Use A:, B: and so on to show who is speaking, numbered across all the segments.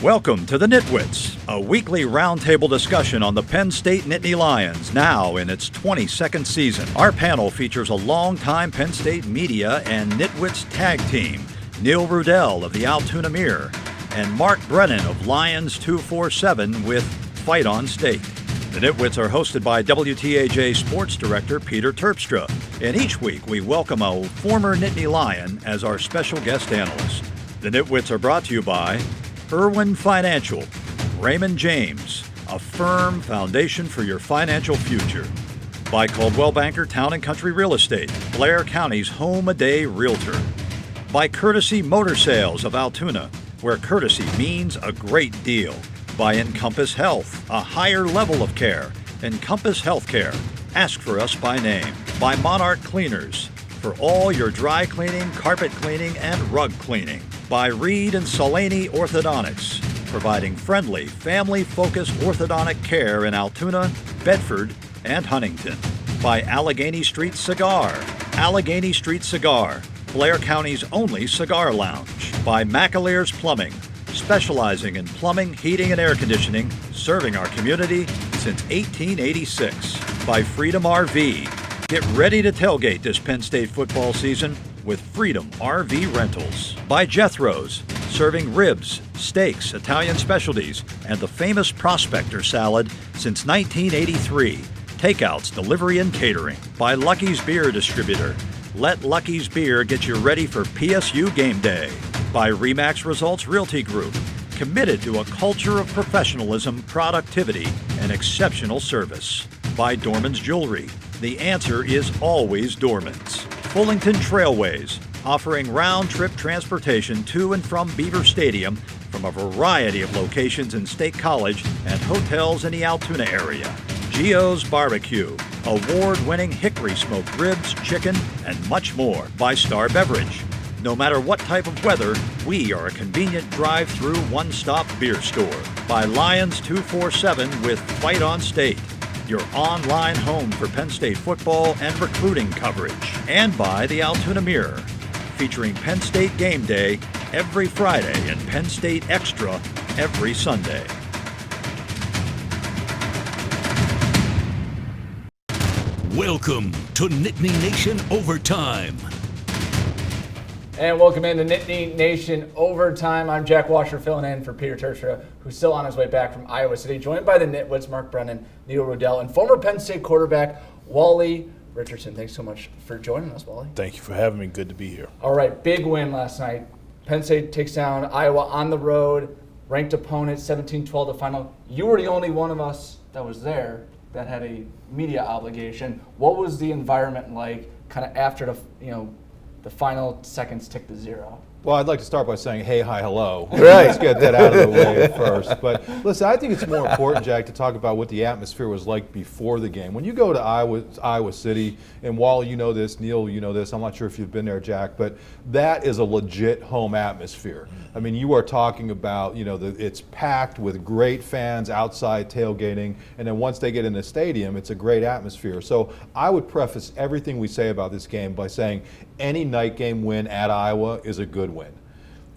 A: Welcome to the Nitwits, a weekly roundtable discussion on the Penn State Nittany Lions, now in its 22nd season. Our panel features a longtime Penn State media and Nitwits tag team, Neil Rudell of the Altoona Mirror and Mark Brennan of Lions 247 with Fight on State. The Nitwits are hosted by WTAJ Sports Director Peter Terpstra, and each week we welcome a former Nittany Lion as our special guest analyst. The Nitwits are brought to you by Irwin Financial, Raymond James, a firm foundation for your financial future. By Coldwell Banker Town & Country Real Estate, Blair County's home-a-day realtor. By Courtesy Motor Sales of Altoona, where courtesy means a great deal. By Encompass Health, a higher level of care. Encompass Healthcare. Ask for us by name. By Monarch Cleaners, for all your dry cleaning, carpet cleaning, and rug cleaning. By Reed and Solani Orthodontics, providing friendly, family-focused orthodontic care in Altoona, Bedford, and Huntington. By Allegheny Street Cigar, Allegheny Street Cigar, Blair County's only cigar lounge. By McAleer's Plumbing, specializing in plumbing, heating, and air conditioning, serving our community since 1886. By Freedom RV, get ready to tailgate this Penn State football season with Freedom RV Rentals. By Jethro's, serving ribs, steaks, Italian specialties, and the famous Prospector salad since 1983. Takeouts, delivery, and catering. By Lucky's Beer Distributor. Let Lucky's Beer get you ready for PSU game day. By Remax Results Realty Group, committed to a culture of professionalism, productivity, and exceptional service. By Dorman's Jewelry, the answer is always Dorman's. Fullington Trailways, offering round-trip transportation to and from Beaver Stadium from a variety of locations in State College and hotels in the Altoona area. Gio's Barbecue, award-winning hickory smoked ribs, chicken, and much more. By Star Beverage. No matter what type of weather, we are a convenient drive-through one-stop beer store. By Lions 247 with Fight on State, your online home for Penn State football and recruiting coverage. And by the Altoona Mirror, featuring Penn State Game Day every Friday and Penn State Extra every Sunday.
B: Welcome to Nittany Nation Overtime.
C: And welcome into Nittany Nation Overtime. I'm Jack Washer filling in for Peter Terpstra, who's still on his way back from Iowa City, joined by the Nitwits, Mark Brennan, Neil Rudell, and former Penn State quarterback Wally Richardson. Thanks so much for joining us, Wally.
D: Thank you for having me. Good to be here.
C: All right, big win last night. Penn State takes down Iowa on the road, ranked opponent, 17-12 the final. You were the only one of us that was there that had a media obligation. What was the environment like kind of after the final seconds tick to zero?
E: Well, I'd like to start by saying, hey, hi, hello.
D: Right.
E: Let's get that out of the way first. But listen, I think it's more important, Jack, to talk about what the atmosphere was like before the game. When you go to Iowa City, and Wally, you know this, Neil, you know this, I'm not sure if you've been there, Jack, but that is a legit home atmosphere. I mean, you are talking about, it's packed with great fans outside tailgating, and then once they get in the stadium, it's a great atmosphere. So I would preface everything we say about this game by saying any night game win at Iowa is a good win.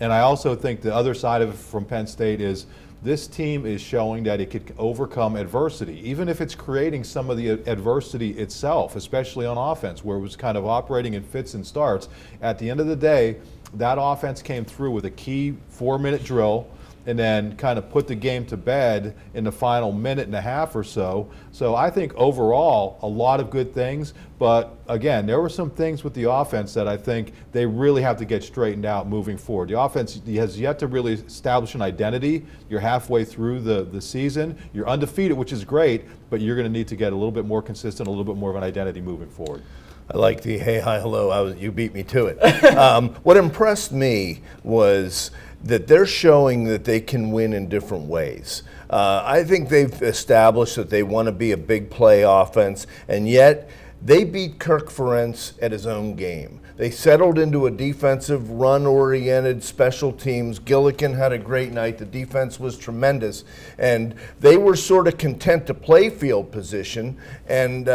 E: And I also think the other side of it from Penn State is this team is showing that it could overcome adversity, even if it's creating some of the adversity itself, especially on offense, where it was kind of operating in fits and starts. At the end of the day, that offense came through with a key 4-minute drill and then kind of put the game to bed in the final minute and a half or so. So I think overall, a lot of good things. But again, there were some things with the offense that I think they really have to get straightened out moving forward. The offense has yet to really establish an identity. You're halfway through the season. You're undefeated, which is great, but you're going to need to get a little bit more consistent, a little bit more of an identity moving forward.
D: I like the hey, hi, hello. You beat me to it. What impressed me was that they're showing that they can win in different ways. I think they've established that they want to be a big play offense, and yet they beat Kirk Ferentz at his own game. They settled into a defensive, run-oriented special teams. Gillikin had a great night. The defense was tremendous. And they were sort of content to play field position. And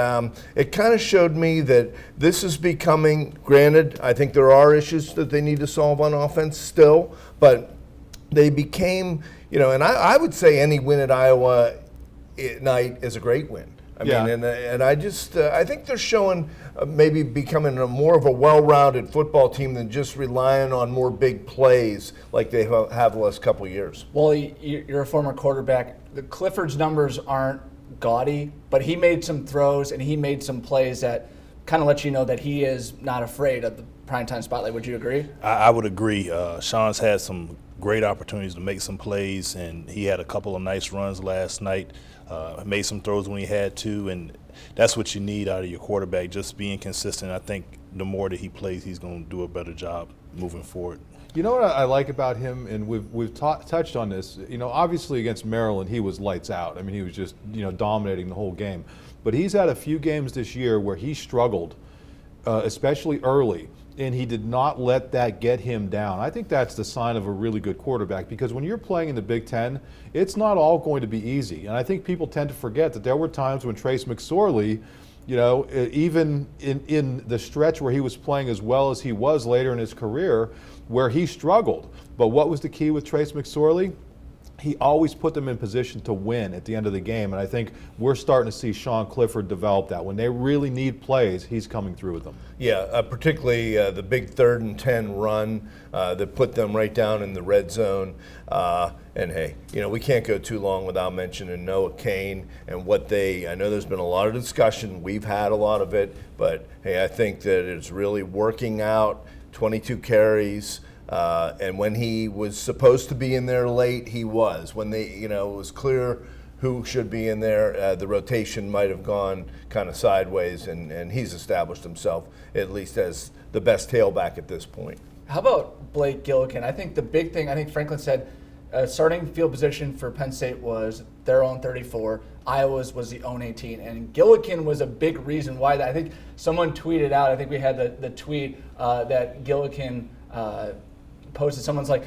D: it kind of showed me that this is becoming, granted, I think there are issues that they need to solve on offense still, but they became, and I would say any win at Iowa at night is a great win. I mean, and I just I think they're showing maybe becoming more of a well-rounded football team than just relying on more big plays like they have the last couple of years.
C: Well, you're a former quarterback. The Clifford's numbers aren't gaudy, but he made some throws and he made some plays that kind of let you know that he is not afraid of the primetime spotlight. Would you agree?
F: I would agree. Sean's had some great opportunities to make some plays, and he had a couple of nice runs last night. Made some throws when he had to, and that's what you need out of your quarterback, just being consistent. I think the more that he plays, he's going to do a better job moving forward.
E: You know what I like about him, and we've touched on this. Obviously against Maryland, he was lights out. I mean, he was just dominating the whole game. But he's had a few games this year where he struggled, especially early, and he did not let that get him down. I think that's the sign of a really good quarterback, because when you're playing in the Big Ten, it's not all going to be easy. And I think people tend to forget that there were times when Trace McSorley, even in the stretch where he was playing as well as he was later in his career, where he struggled. But what was the key with Trace McSorley? He always put them in position to win at the end of the game. And I think we're starting to see Sean Clifford develop that. When they really need plays, he's coming through with them. Yeah,
D: particularly the big 3rd and 10 run that put them right down in the red zone. And hey, we can't go too long without mentioning Noah Kane and I know there's been a lot of discussion. We've had a lot of it. But hey, I think that it's really working out. 22 carries. And when he was supposed to be in there late, he was. When it was clear who should be in there, the rotation might have gone kind of sideways, and he's established himself at least as the best tailback at this point.
C: How about Blake Gillikin? I think the big thing, I think Franklin said, starting field position for Penn State was their own 34. Iowa's was the own 18. And Gillikin was a big reason why that. I think someone tweeted out, I think we had the tweet that Gillikin posted. Someone's like,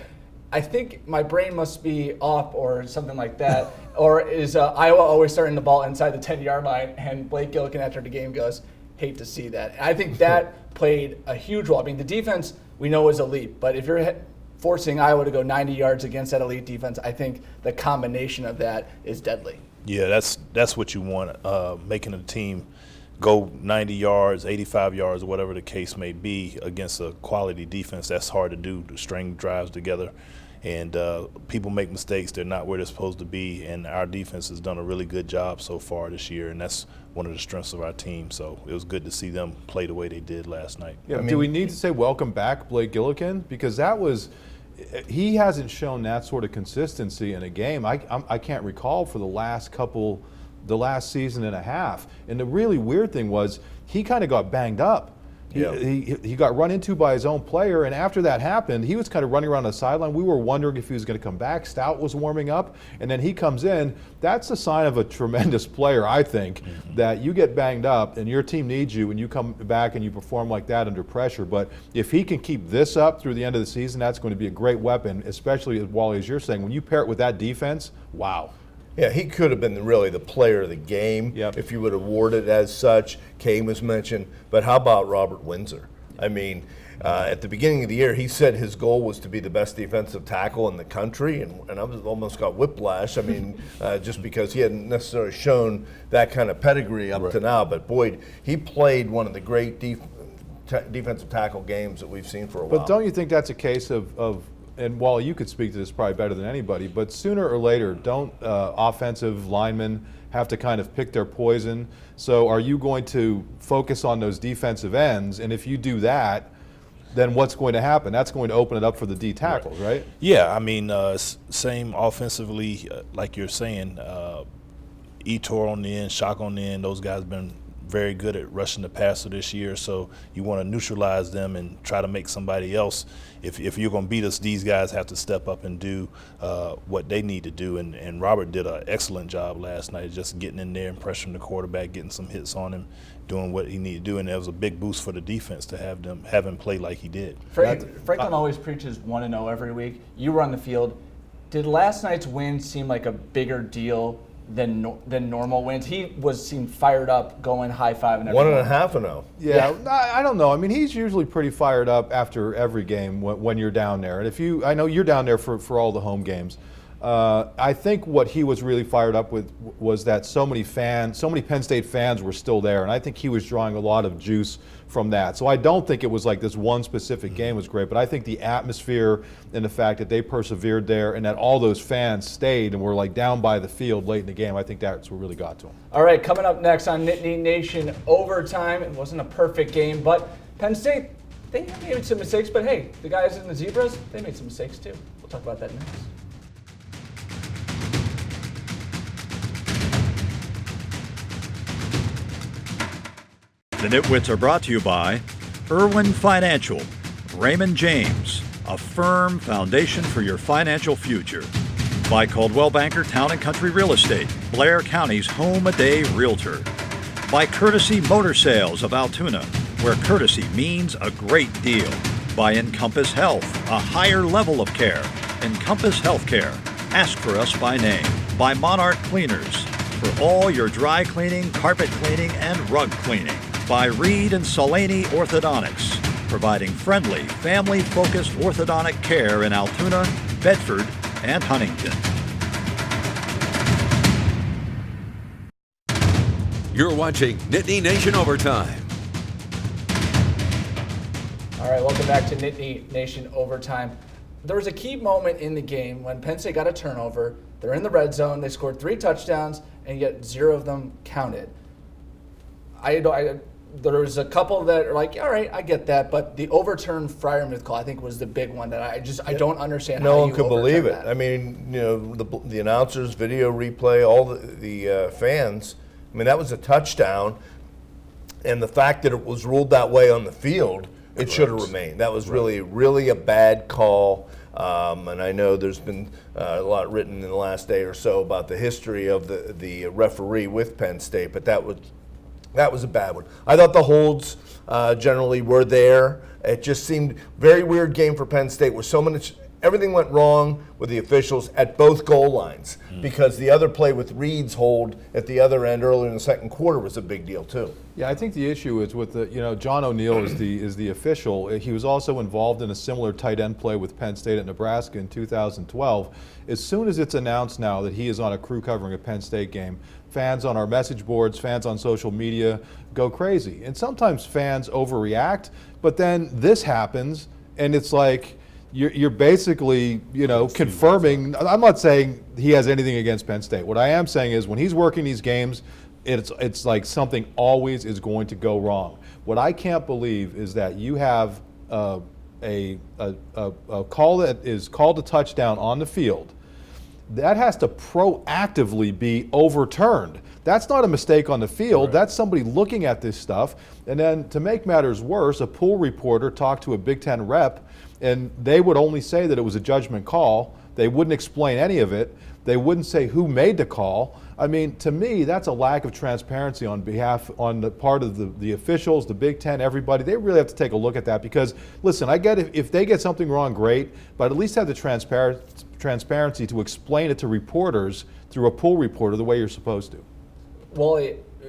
C: I think my brain must be off or something like that. Or is Iowa always starting the ball inside the 10-yard line? And Blake Gillikin after the game goes, hate to see that. And I think that played a huge role. I mean, the defense we know is elite, but if you're forcing Iowa to go 90 yards against that elite defense, I think the combination of that is deadly.
F: Yeah, that's what you want, making a team go 90 yards, 85 yards, whatever the case may be, against a quality defense. That's hard to do, to string drives together. And people make mistakes. They're not where they're supposed to be. And our defense has done a really good job so far this year, and that's one of the strengths of our team. So it was good to see them play the way they did last night.
E: Yeah, do we need to say welcome back, Blake Gillikin? Because he hasn't shown that sort of consistency in a game. I can't recall for the last season and a half. And the really weird thing was he kind of got banged up. He got run into by his own player, and after that happened, he was kind of running around the sideline. We were wondering if he was going to come back. Stout was warming up, and then he comes in. That's a sign of a tremendous player, I think, that you get banged up and your team needs you, and you come back and you perform like that under pressure. But if he can keep this up through the end of the season, that's going to be a great weapon, especially, Wally, as you're saying, when you pair it with that defense, wow.
D: Yeah, he could have been really the player of the game if you would award it as such. Kane was mentioned, but how about Robert Windsor? I mean, at the beginning of the year, he said his goal was to be the best defensive tackle in the country, and I almost got whiplash. I mean, just because he hadn't necessarily shown that kind of pedigree up to now. But boy, he played one of the great defensive tackle games that we've seen for a while.
E: But don't you think that's a case of and Wally, you could speak to this probably better than anybody, but sooner or later, don't offensive linemen have to kind of pick their poison? So are you going to focus on those defensive ends? And if you do that, then what's going to happen? That's going to open it up for the D tackles, right?
F: Yeah, I mean, same offensively, like you're saying, Etor on the end, Shock on the end, those guys have been very good at rushing the passer this year, so you want to neutralize them and try to make somebody else. If you're going to beat us, these guys have to step up and do what they need to do. And Robert did an excellent job last night, just getting in there and pressuring the quarterback, getting some hits on him, doing what he needed to do. And it was a big boost for the defense to have him play like he did.
C: Franklin always preaches 1-0 every week. You were on the field. Did last night's win seem like a bigger deal than normal wins. He seemed fired up, going high five and everything.
D: 1.5-0.
E: Yeah, I don't know. I mean, he's usually pretty fired up after every game when you're down there. And I know you're down there for all the home games. I think what he was really fired up with was that so many Penn State fans were still there, and I think he was drawing a lot of juice from that. So I don't think it was like this one specific game was great, but I think the atmosphere and the fact that they persevered there and that all those fans stayed and were like down by the field late in the game, I think that's what really got to him.
C: All right, coming up next on Nittany Nation Overtime. It wasn't a perfect game, but Penn State, they made some mistakes, but hey, the guys in the Zebras, they made some mistakes too. We'll talk about that next.
A: The Nitwits are brought to you by Irwin Financial, Raymond James, a firm foundation for your financial future. By Caldwell Banker Town & Country Real Estate, Blair County's home-a-day realtor. By Courtesy Motor Sales of Altoona, where courtesy means a great deal. By Encompass Health, a higher level of care. Encompass Healthcare. Ask for us by name. By Monarch Cleaners, for all your dry cleaning, carpet cleaning, and rug cleaning. By Reed and Solani Orthodontics, providing friendly, family-focused orthodontic care in Altoona, Bedford, and Huntington.
G: You're watching Nittany Nation Overtime.
C: All right, welcome back to Nittany Nation Overtime. There was a key moment in the game when Penn State got a turnover. They're in the red zone. They scored 3 touchdowns, and yet 0 of them counted. There was a couple that are like, all right, I get that, but the overturned Freiermuth call, I think, was the big one that I don't understand.
D: No
C: how
D: one
C: you
D: could believe it.
C: that.
D: I mean, the announcers, video replay, all the fans. I mean, that was a touchdown, and the fact that it was ruled that way on the field, it should have remained. That was really a bad call. And I know there's been a lot written in the last day or so about the history of the referee with Penn State, but that was a bad one. I thought the holds generally were there. It just seemed very weird game for Penn State where everything went wrong with the officials at both goal lines because the other play with Reed's hold at the other end earlier in the second quarter was a big deal too.
E: Yeah, I think the issue is with John O'Neill is the official. He was also involved in a similar tight end play with Penn State at Nebraska in 2012. As soon as it's announced now that he is on a crew covering a Penn State game, fans on our message boards, fans on social media go crazy. And sometimes fans overreact, but then this happens and it's like you're basically, confirming. I'm not saying he has anything against Penn State. What I am saying is when he's working these games, it's like something always is going to go wrong. What I can't believe is that you have a call that is called a touchdown on the field. That has to proactively be overturned. That's not a mistake on the field. Right. That's somebody looking at this stuff. And then to make matters worse, a pool reporter talked to a Big Ten rep, and they would only say that it was a judgment call. They wouldn't explain any of it. They wouldn't say who made the call. I mean, to me, that's a lack of transparency on the part of the officials, the Big Ten, everybody. They really have to take a look at that because, listen, I get if they get something wrong, great, but at least have the transparency to explain it to reporters through a pool reporter the way you're supposed to.
C: Well,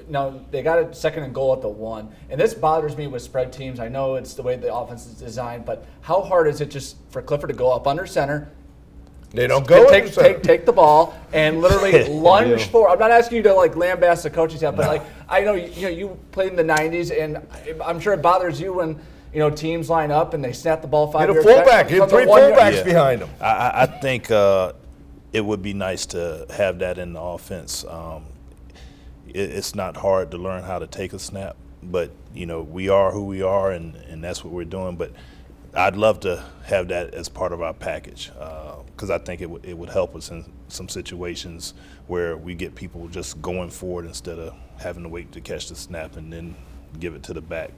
C: now they got a second and goal at the 1, and this bothers me with spread teams. I know it's the way the offense is designed, but how hard is it just for Clifford to go up under center?
D: They don't go
C: take the ball and literally lunge forward. I'm not asking you to lambast the coaching staff, but I know you played in the '90s, and I'm sure it bothers you when teams line up and they snap the ball 5 yards.
D: You had a fullback. You had 3 fullbacks behind them.
F: I think it would be nice to have that in the offense. It's not hard to learn how to take a snap, but we are who we are, and that's what we're doing. But I'd love to have that as part of our package because I think it would help us in some situations where we get people just going forward instead of having to wait to catch the snap and then give it to the back.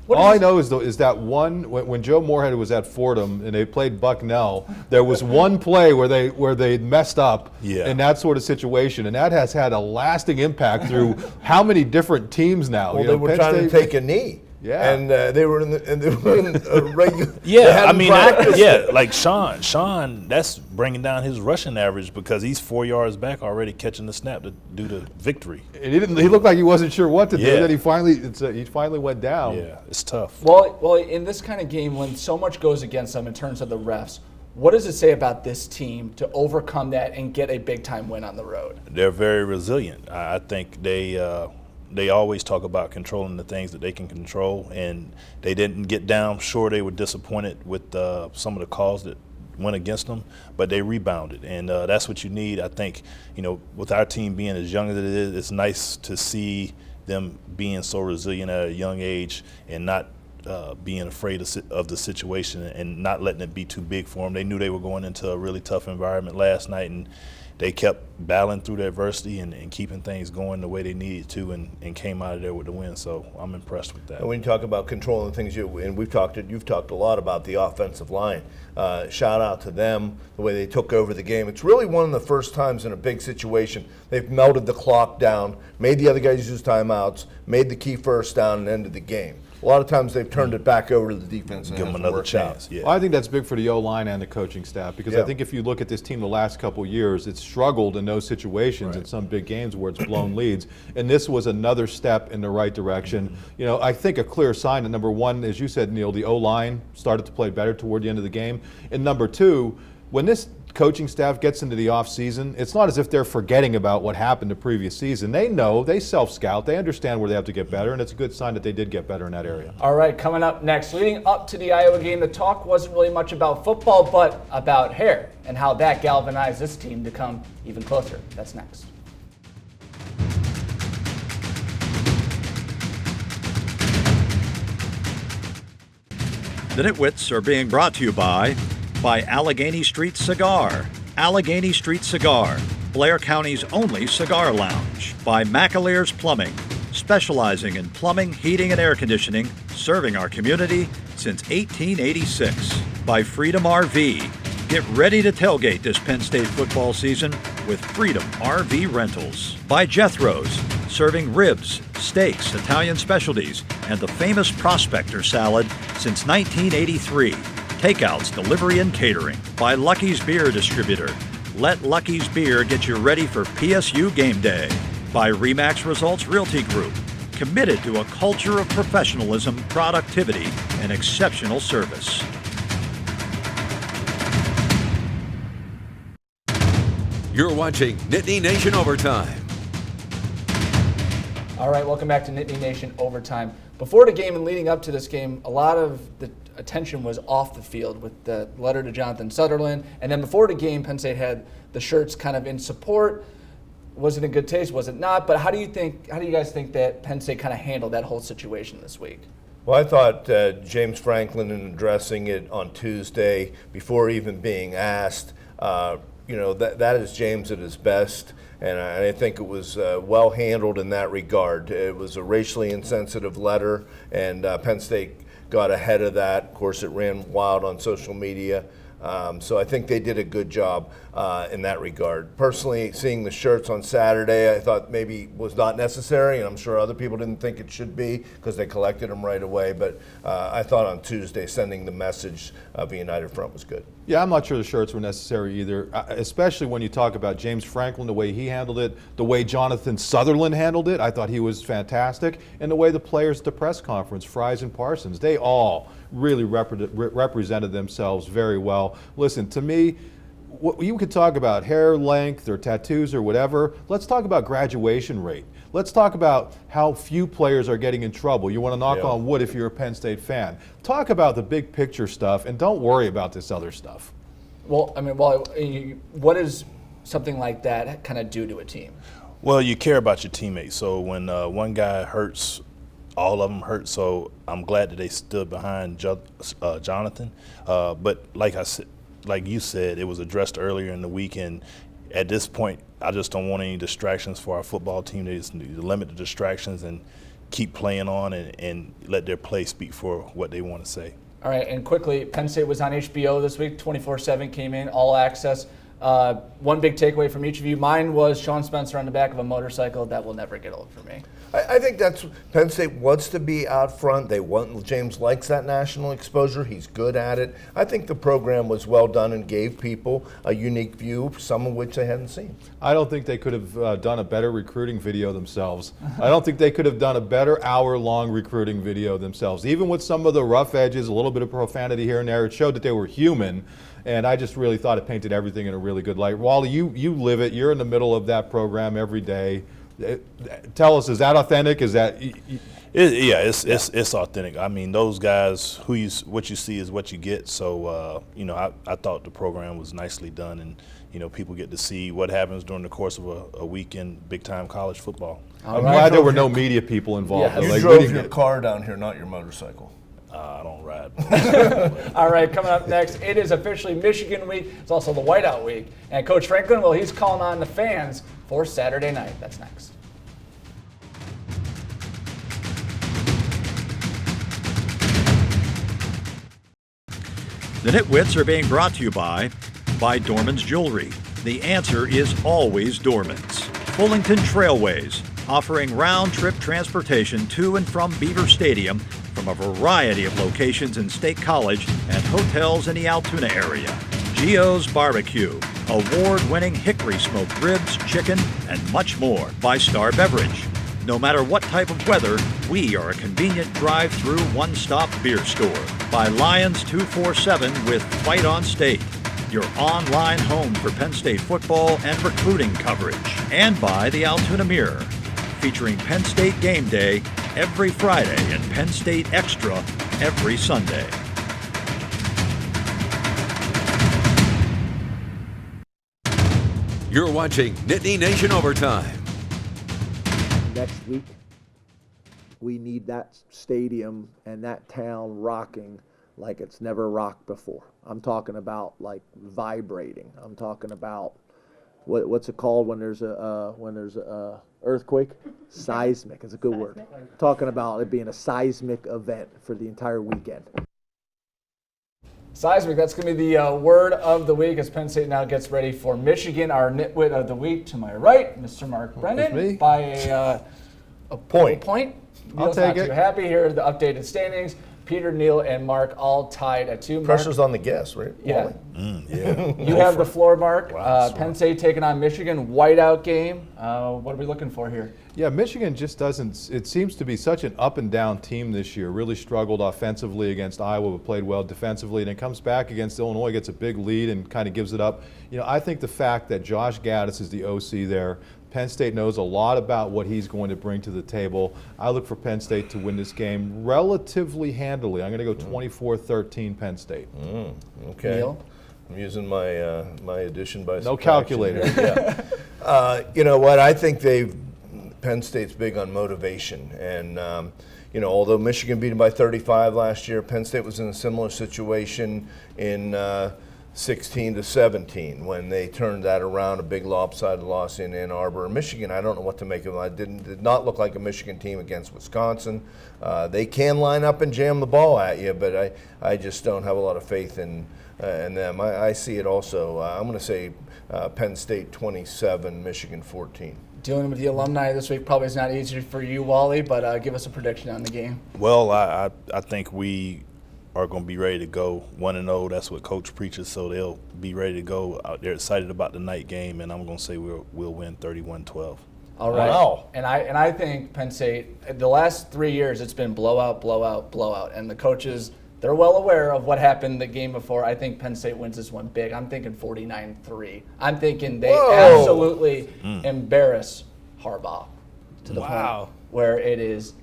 E: All I know is that when Joe Moorhead was at Fordham and they played Bucknell, there was one play where they messed up in that sort of situation, and that has had a lasting impact through how many different teams now.
D: Well, they were trying to take a knee.
E: Yeah.
D: And they were in the regular.
F: Yeah, I mean, like Sean, that's bringing down his rushing average because he's 4 yards back already catching the snap to do the victory.
E: And he looked like he wasn't sure what to do.
F: Yeah.
E: Then he finally went down.
F: Yeah, it's tough.
C: Well, in this kind of game, when so much goes against them in terms of the refs, what does it say about this team to overcome that and get a big-time win on the road?
F: They're very resilient. I think they always talk about controlling the things that they can control, and they didn't get down. Sure, they were disappointed with some of the calls that went against them, but they rebounded, and that's what you need. I think, with our team being as young as it is, it's nice to see them being so resilient at a young age and not being afraid of the situation and not letting it be too big for them. They knew they were going into a really tough environment last night, and they kept battling through the adversity and keeping things going the way they needed to, and came out of there with the win. So I'm impressed with that.
D: And when you talk about controlling things, you've talked a lot about the offensive line. Shout out to them, the way they took over the game. It's really one of the first times in a big situation they've melted the clock down, made the other guys use timeouts, made the key first down, and ended the game. A lot of times they've turned it back over to the defense and
F: Give them another chance. Yeah.
E: Well, I think that's big for the O-line and the coaching staff because I think if you look at this team the last couple of years, it's struggled in those situations in some big games where it's blown leads, and this was another step in the right direction. I think a clear sign that, number one, as you said, Neil, the O-line started to play better toward the end of the game, and number two, when this coaching staff gets into the offseason, it's not as if they're forgetting about what happened the previous season. They know, they self-scout, they understand where they have to get better, and it's a good sign that they did get better in that area.
C: All right, coming up next, leading up to the Iowa game, the talk wasn't really much about football, but about hair and how that galvanized this team to come even closer. That's next.
A: The Nitwits are being brought to you by Allegheny Street Cigar. Allegheny Street Cigar, Blair County's only cigar lounge. By McAleer's Plumbing, specializing in plumbing, heating, and air conditioning, serving our community since 1886. By Freedom RV. Get ready to tailgate this Penn State football season with Freedom RV Rentals. By Jethro's, serving ribs, steaks, Italian specialties, and the famous Prospector salad since 1983. Takeouts, delivery, and catering. By Lucky's Beer Distributor. Let Lucky's Beer get you ready for PSU game day. By Remax Results Realty Group. Committed to a culture of professionalism, productivity, and exceptional service.
G: You're watching Nittany Nation Overtime.
C: All right, welcome back to Nittany Nation Overtime. Before the game and leading up to this game, a lot of the attention was off the field with the letter to Jonathan Sutherland. And then before the game, Penn State had the shirts kind of in support. Was it in good taste? Was it not? But how do you guys think that Penn State kind of handled that whole situation this week?
D: Well, I thought James Franklin, in addressing it on Tuesday, before even being asked, that is James at his best. And I think it was well handled in that regard. It was a racially insensitive letter, and Penn State got ahead of that. Of course, it ran wild on social media. So I think they did a good job in that regard. Personally, seeing the shirts on Saturday, I thought maybe was not necessary, and I'm sure other people didn't think it should be because they collected them right away. But I thought on Tuesday sending the message of a united front was good.
E: Yeah, I'm not sure the shirts were necessary either, especially when you talk about James Franklin, the way he handled it, the way Jonathan Sutherland handled it. I thought he was fantastic, and the way the players at the press conference, Fries and Parsons, they all really represented themselves very well. Listen, to me, you could talk about hair length or tattoos or whatever. Let's talk about graduation rate. Let's talk about how few players are getting in trouble. You want to knock on wood if you're a Penn State fan. Talk about the big picture stuff and don't worry about this other stuff.
C: Well, I mean, what does something like that kind of do to a team?
F: Well, you care about your teammates. So when one guy hurts, all of them hurt. So I'm glad that they stood behind Jonathan. But like you said, it was addressed earlier in the week, and at this point, I just don't want any distractions for our football team. They just need to limit the distractions and keep playing on and let their play speak for what they want to say.
C: All right, and quickly, Penn State was on HBO this week. 24/7 came in, all access. One big takeaway from each of you. Mine was Sean Spencer on the back of a motorcycle. That will never get old for me.
D: I think that's Penn State wants to be out front. James likes that national exposure. He's good at it. I think the program was well done and gave people a unique view, some of which they hadn't seen.
E: I don't think they could have done a better recruiting video themselves. I don't think they could have done a better hour-long recruiting video themselves. Even with some of the rough edges, a little bit of profanity here and there, it showed that they were human. And I just really thought it painted everything in a really good light. Wally, you live it. You're in the middle of that program every day. Tell us, is that authentic? Is that?
F: It's authentic. I mean, those guys, what you see is what you get. So, I thought the program was nicely done, and people get to see what happens during the course of a week in big-time college football.
E: I'm glad there were no media people involved.
C: Yeah.
D: You drove your car down here, not your motorcycle.
F: I don't ride.
C: All right, coming up next, it is officially Michigan week. It's also the whiteout week. And Coach Franklin, well, he's calling on the fans for Saturday night. That's next.
A: The Nitwits are being brought to you by Dorman's Jewelry. The answer is always Dorman's. Fullington Trailways, offering round-trip transportation to and from Beaver Stadium from a variety of locations in State College and hotels in the Altoona area. Gio's Barbecue, award-winning hickory smoked ribs, chicken, and much more. By Star Beverage. No matter what type of weather, we are a convenient drive-through one-stop beer store. By Lions 247 with Fight on State, your online home for Penn State football and recruiting coverage. And by the Altoona Mirror, featuring Penn State Game Day every Friday and Penn State Extra every Sunday.
G: You're watching Nittany Nation Overtime.
H: Next week, we need that stadium and that town rocking like it's never rocked before. I'm talking about like vibrating. I'm talking about what's it called when there's a earthquake? Seismic. It's a good word. Talking about it being a seismic event for the entire weekend.
C: Seismic, that's going to be the word of the week as Penn State now gets ready for Michigan. Our nitwit of the week to my right, Mr. Mark Brennan, by a point.
E: I'll take it.
C: Too happy here. The updated standings. Peter, Neil, and Mark all tied at 2.
D: Pressure's on the guest, right?
C: Yeah.
F: Yeah.
C: You have the floor, Mark.
F: Wow,
C: Penn State taking on Michigan. Whiteout game. What are we looking for here?
E: Yeah, Michigan just doesn't. It seems to be such an up and down team this year. Really struggled offensively against Iowa, but played well defensively. And it comes back against Illinois, gets a big lead, and kind of gives it up. I think the fact that Josh Gaddis is the OC there, Penn State knows a lot about what he's going to bring to the table. I look for Penn State to win this game relatively handily. I'm going to go 24-13 Penn State.
D: Okay.
C: Neil?
D: I'm using my my addition by
E: No
D: subtraction
E: calculator.
D: here. Yeah. You know what? I think Penn State's big on motivation. And, although Michigan beat them by 35 last year, Penn State was in a similar situation in 16-17 when they turned that around, a big lopsided loss in Ann Arbor. Michigan, I don't know what to make of them. It did not look like a Michigan team against Wisconsin. They can line up and jam the ball at you, but I just don't have a lot of faith in them. I see it also. I'm going to say Penn State 27, Michigan 14.
C: Dealing with the alumni this week probably is not easy for you, Wally, but give us a prediction on the game.
F: Well, I think we are going to be ready to go 1-0. That's what Coach preaches, so they'll be ready to go. They're excited about the night game, and I'm going to say we'll win 31-12.
C: All right.
D: Wow.
C: And I think Penn State, the last 3 years, it's been blowout, blowout, blowout. And the coaches, they're well aware of what happened the game before. I think Penn State wins this one big. I'm thinking 49-3. I'm thinking they absolutely embarrass Harbaugh to the point where it is.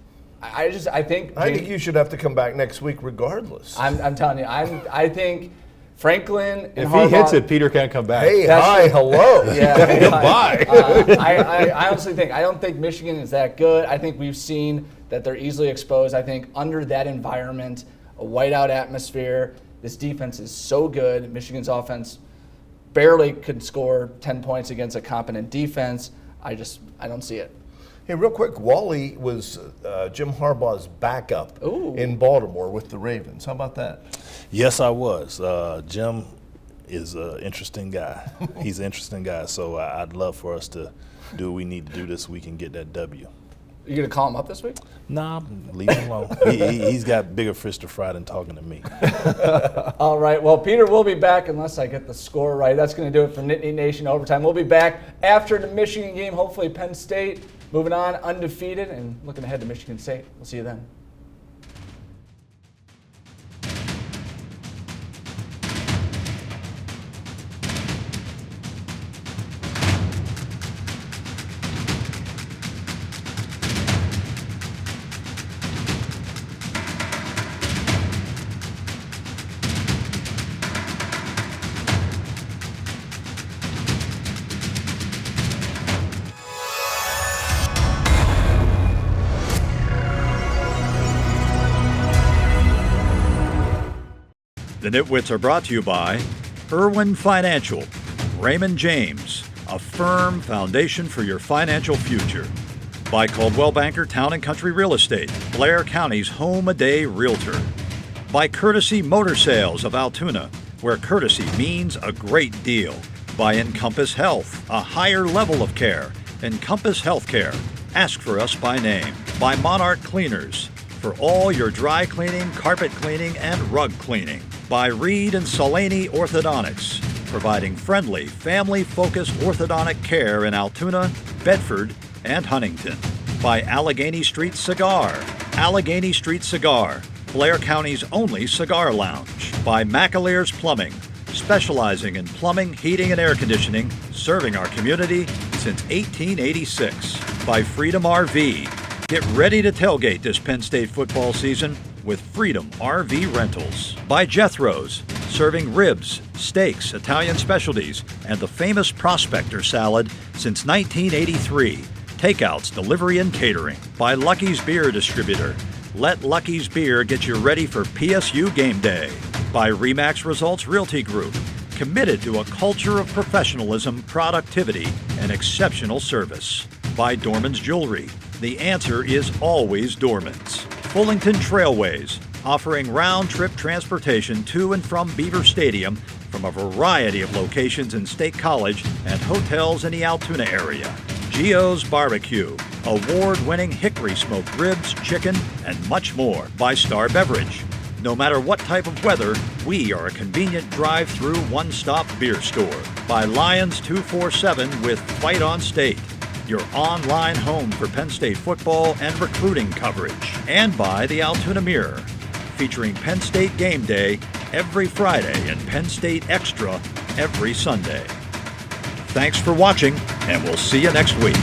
C: I think
D: you should have to come back next week regardless.
C: I'm telling you, I think Franklin and
E: If
C: Harbaugh,
E: he hits it, Peter can't come back.
D: Hey, hello.
C: Yeah,
D: Goodbye.
C: I honestly think I don't think Michigan is that good. I think we've seen that they're easily exposed. I think under that environment, a whiteout atmosphere, this defense is so good. Michigan's offense barely could score 10 points against a competent defense. I don't see it.
D: Hey, real quick, Wally was Jim Harbaugh's backup in Baltimore with the Ravens. How about that?
F: Yes, I was. Jim is an interesting guy. He's an interesting guy. So I'd love for us to do what we need to do this week and get that W.
C: You gonna call him up this week?
F: Nah, leave him alone. He's got bigger fish to fry than talking to me.
C: All right. Well, Peter will be back unless I get the score right. That's going to do it for Nittany Nation Overtime. We'll be back after the Michigan game. Hopefully, Penn State moving on undefeated and looking ahead to Michigan State. We'll see you then.
A: The Nitwits are brought to you by Irwin Financial, Raymond James, a firm foundation for your financial future. By Coldwell Banker Town & Country Real Estate, Blair County's home-a-day realtor. By Courtesy Motor Sales of Altoona, where courtesy means a great deal. By Encompass Health, a higher level of care. Encompass Healthcare. Ask for us by name. By Monarch Cleaners, for all your dry cleaning, carpet cleaning, and rug cleaning. By Reed and Salaney Orthodontics, providing friendly, family-focused orthodontic care in Altoona, Bedford, and Huntington. By Allegheny Street Cigar, Allegheny Street Cigar, Blair County's only cigar lounge. By McAleer's Plumbing, specializing in plumbing, heating, and air conditioning, serving our community since 1886. By Freedom RV, get ready to tailgate this Penn State football season with Freedom RV Rentals. By Jethro's, serving ribs, steaks, Italian specialties, and the famous Prospector salad since 1983. Takeouts, delivery, and catering. By Lucky's Beer Distributor. Let Lucky's Beer get you ready for PSU game day. By Remax Results Realty Group, committed to a culture of professionalism, productivity, and exceptional service. By Dorman's Jewelry, the answer is always Dorman's. Fullington Trailways, offering round-trip transportation to and from Beaver Stadium from a variety of locations in State College and hotels in the Altoona area. Gio's Barbecue, award-winning hickory smoked ribs, chicken, and much more. By Star Beverage. No matter what type of weather, we are a convenient drive-through one-stop beer store. By Lions 247 with Fight on State, your online home for Penn State football and recruiting coverage. And by the Altoona Mirror, featuring Penn State game day every Friday and Penn State Extra every Sunday. Thanks for watching, and we'll see you next week.